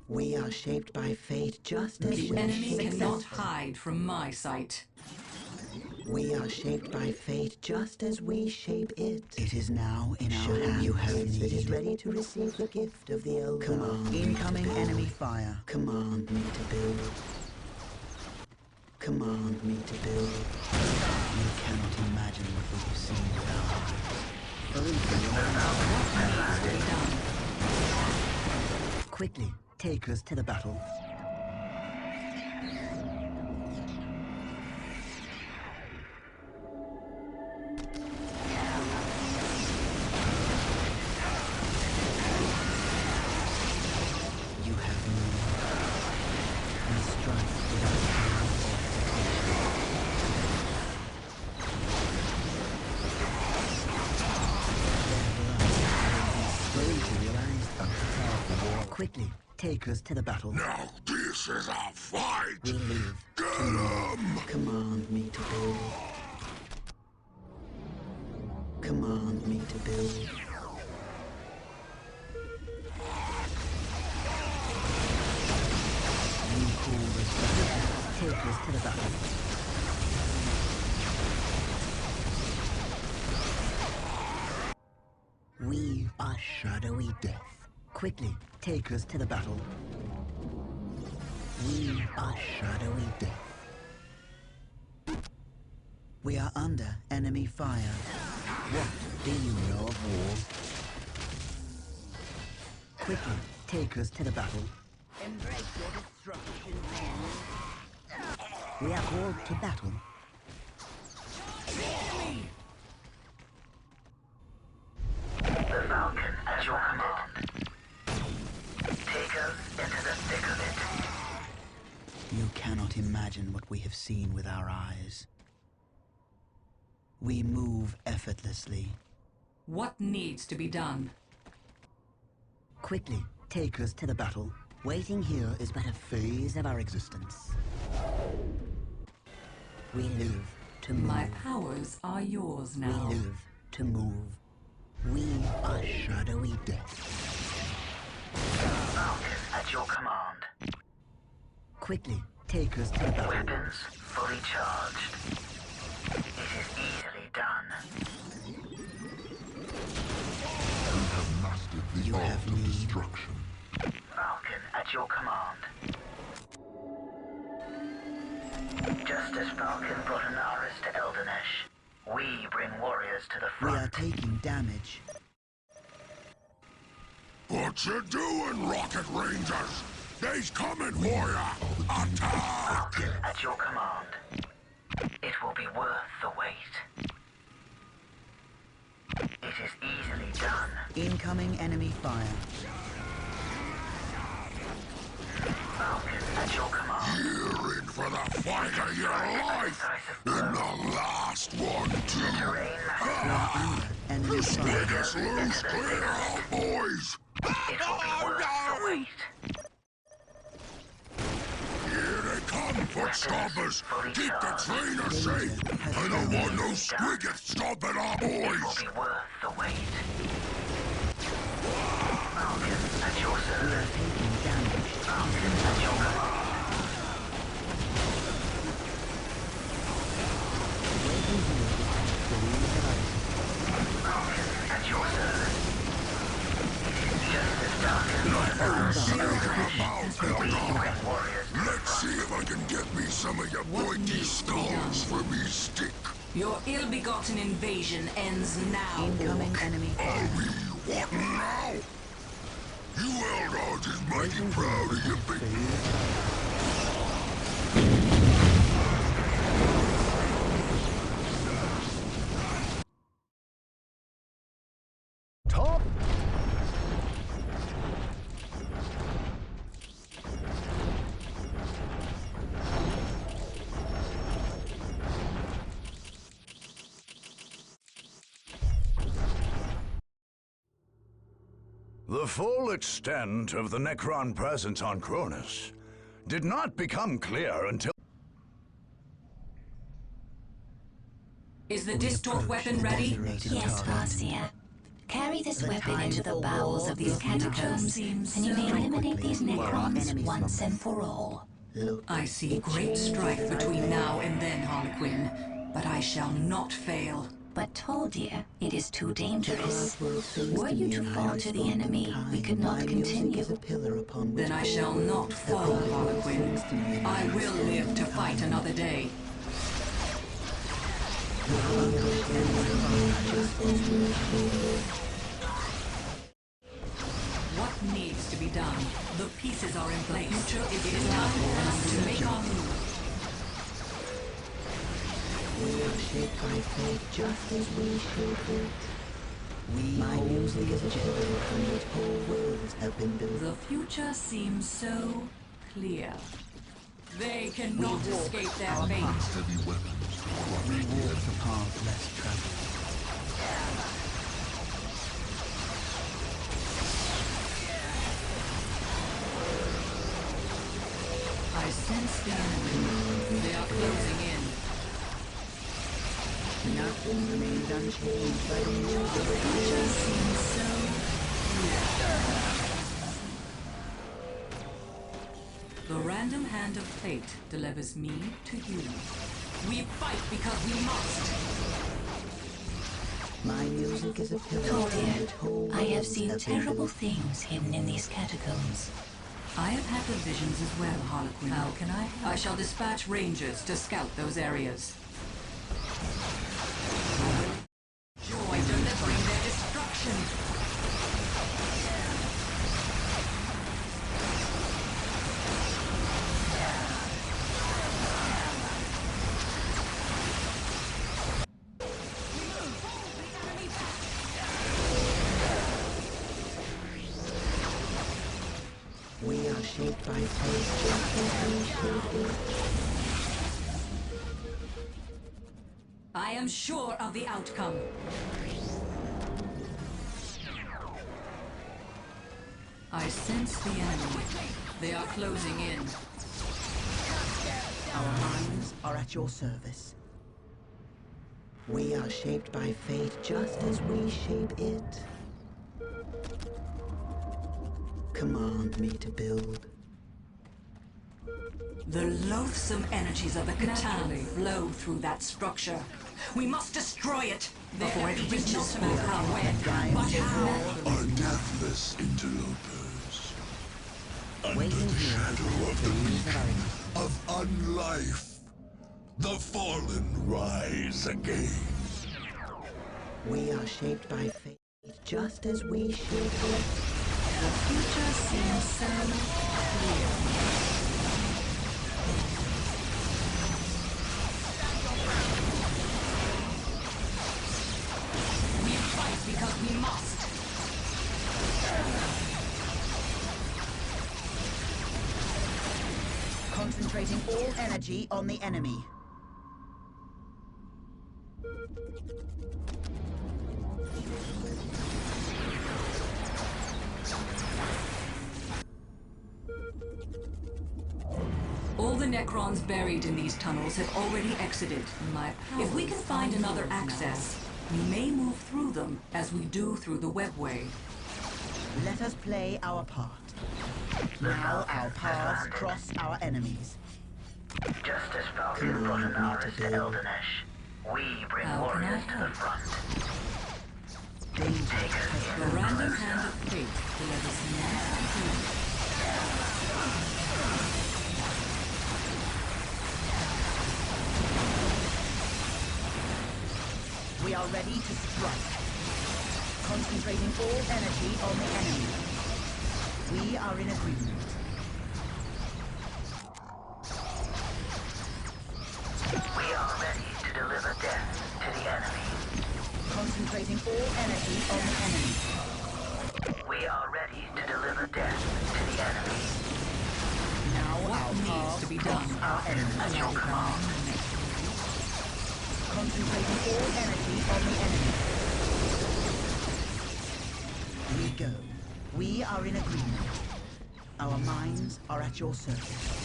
We are shaped by fate just as The we enemy shape cannot it. hide from my sight. We are shaped by fate just as we shape it. It is now in our Show hands. you have that is ready to receive the gift of the Eldar. Command me to Incoming build. enemy fire. Command me to build. Command me to build. You cannot imagine what we have seen with our eyes. Quickly, take us to the battle. You have moved. We strike without time or hesitation. Quickly, take us to the battle. Now this is a fight! We live. Get him! Command me to build. Command me to build. You call us back. Take us to the battle. We are shadowy death. Quickly, take us to the battle. We are shadowy death. We are under enemy fire. What do you know of war? Quickly, take us to the battle. Embrace your destruction, men. We are called to battle. The Falcon at your command. Take us into the thick of it. You cannot imagine what we have seen with our eyes. We move effortlessly. What needs to be done? Quickly, take us to the battle. Waiting here is but a phase of our existence. We live to move. My powers are yours now. We live to move. We are shadowy death. Falcon at your command. Quickly, take us to the battle. Weapons fully charged. It is easily done. You have mastered the art of destruction. Falcon at your command. Just as Falcon brought an Aris to Eldanesh, we bring warriors to the We front. are taking damage. What you doing, Rocket Rangers? They's coming for ya! Attack! Falcon at your command. It will be worth the wait. It is easily done. Incoming enemy fire. Falcon at your command. You're in for the fight of your life! And the last one, too! Enemy You fire. split us loose! Clear out, boys! It will be worth the wait. Here they come, foot stompers! Keep the trainer safe! I don't want no squiggets stomping our It will boys! be worth the wait. Falcon at your service. Taking damage. Falcon at your command. Waiting here is but a phase of our existence. Falcon at your service. It is just as dark as Let's see if I can get me some of your pointy skulls for me stick. Your ill-begotten invasion ends now. Incoming enemy Are fire. we what now? You Eldar is mighty proud of you big... Top. The full extent of the Necron presence on Cronus did not become clear until... Is the distort weapon ready? Yes, Garcia. Carry this weapon into the bowels of these catacombs, and you may eliminate these Necrons once and for all. I see great strife between now and then, Harlequin, but I shall not fail. But told you, it is too dangerous. Were you to fall to the enemy, we could not continue. Then I shall not fall, Harlequin. I will live to fight another day. What needs to be done? The pieces are in place. It is time for us to make our move. We are shaped by fate just as we shape it. My music is a gentle from which whole worlds have been built. The future seems so clear. They cannot escape their fate. Heavy weapons. We walk the path less traveled. sense the enemy. They are closing in. Nothing remains unchanged by the music. The future seems so clear. The random hand of fate delivers me to you. We fight because we must. My music is a pillar. Tordir, I have seen terrible things hidden in these catacombs. I have had the visions as well, Harlequin. How can I help? I shall dispatch rangers to scout those areas. Joy delivering their destruction. We are shaped by fate just as we shape it. I am sure of the outcome. I sense the enemy. They are closing in. Our minds are at your service. We are shaped by fate just as we shape it. Command me to build. The loathsome energies of the Catan flow through that structure. We must destroy it before it reaches full power. But how? Are deathless interlopers. Under the shadow of the peak of unlife, the fallen rise again. We are shaped by fate just as we shape it. The future seems so clear. We fight because we must. Concentrating all energy on the enemy. All the Necrons buried in these tunnels have already exited. If we can find another access, we may move through them as we do through the webway. Let us play our part. Now our paths cross our enemies. Just as Falcon brought an artist to Eldanesh, we bring warriors to the front. Take us The random hand of fate delivers me. We are ready to strike. Concentrating all energy on the enemy. We are in agreement. We are ready to deliver death to the enemy. Concentrating all energy on the enemy. We are ready to deliver death to the enemy. Now What our needs paths to be cross done? our enemies. At your command. Concentrating all energy on the enemy. We go. We are in agreement. Our minds are at your service.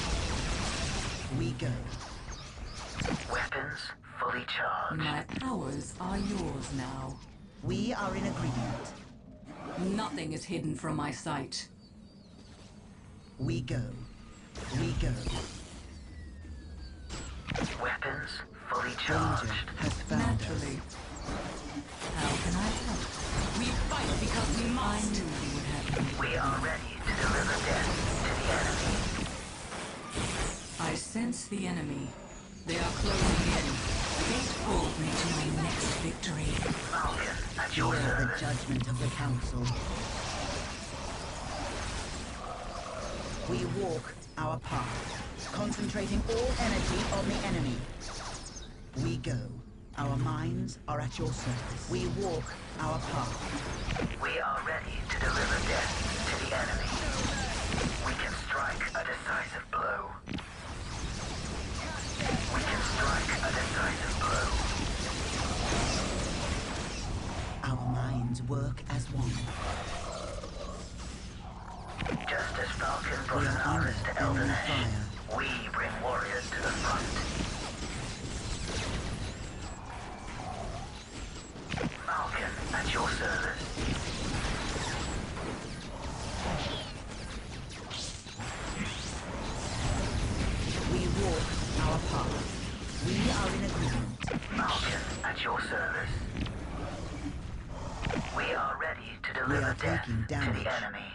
We go. Weapons fully charged. My powers are yours now. We are in agreement. Nothing is hidden from my sight. We go. We go. Weapons fully Danger charged. has found Naturally. How can I help? We fight because we must. I knew you would have me. We are ready to deliver death to the enemy. I sense the enemy. They are closing in. Fate pulled me to my next victory. Falcon at us. your Hear the service. judgment of the council. We walk our path, concentrating all energy on the enemy. We go. Our minds are at your service. We walk our path. We are ready to deliver death to the enemy. We can strike a decisive blow. We can strike a decisive blow. Our minds work as one. Just as Falcon brought We an are under artist to enemy Eldanesh, fire. We bring warriors to the front. Falcon, at your service. We walk our path. We are in agreement. Falcon, at your service. We are ready to deliver death to the enemy.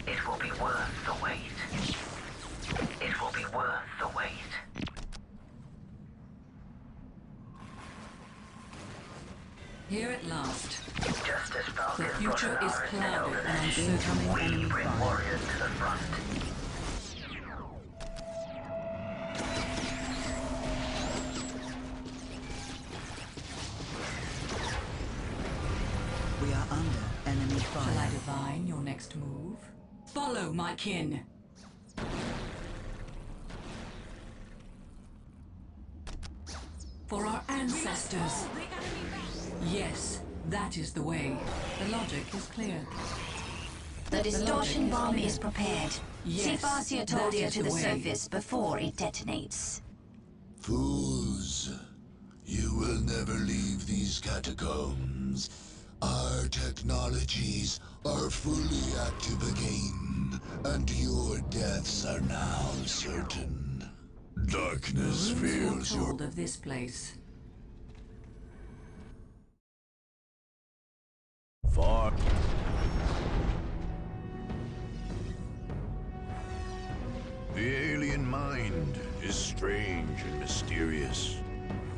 It will be worth the wait. It will be worth the wait. Here at last. Just as Falcon The future is clouded and Incoming we enemy bring fire. warriors to the front. We are under enemy fire. Shall I divine your next move? Follow my kin. For our ancestors. Yes, that is the way. The logic is clear. The distortion bomb is prepared. Yes, See Farsia that told you is to the the way. surface before it detonates. Fools, you will never leave these catacombs. Our technologies are fully active again, and your deaths are now certain. Darkness fills your... Told of this place. Far. The alien mind is strange and mysterious,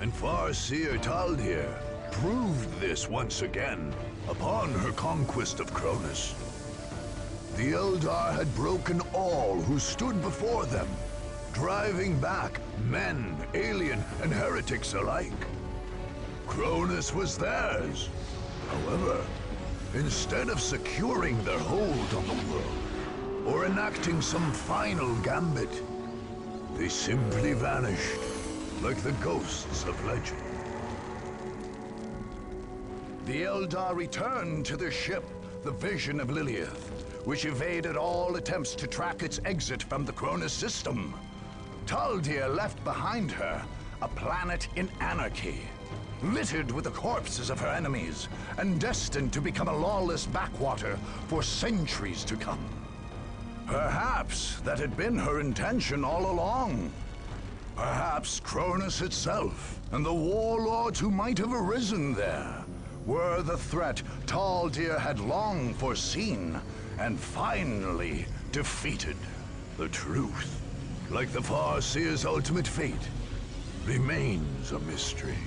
and Farseer Taldir proved this once again upon her conquest of Cronus. The Eldar had broken all who stood before them, driving back men, alien, and heretics alike. Cronus was theirs. However, instead of securing their hold on the world, or enacting some final gambit, they simply vanished, like the ghosts of legend. The Eldar returned to their ship, the Vision of Lilith, which evaded all attempts to track its exit from the Cronus system. Taldir left behind her a planet in anarchy, littered with the corpses of her enemies, and destined to become a lawless backwater for centuries to come. Perhaps that had been her intention all along. Perhaps Cronus itself, and the warlords who might have arisen there, were the threat Taldir had long foreseen, and finally defeated. The truth, like the Farseer's ultimate fate, remains a mystery.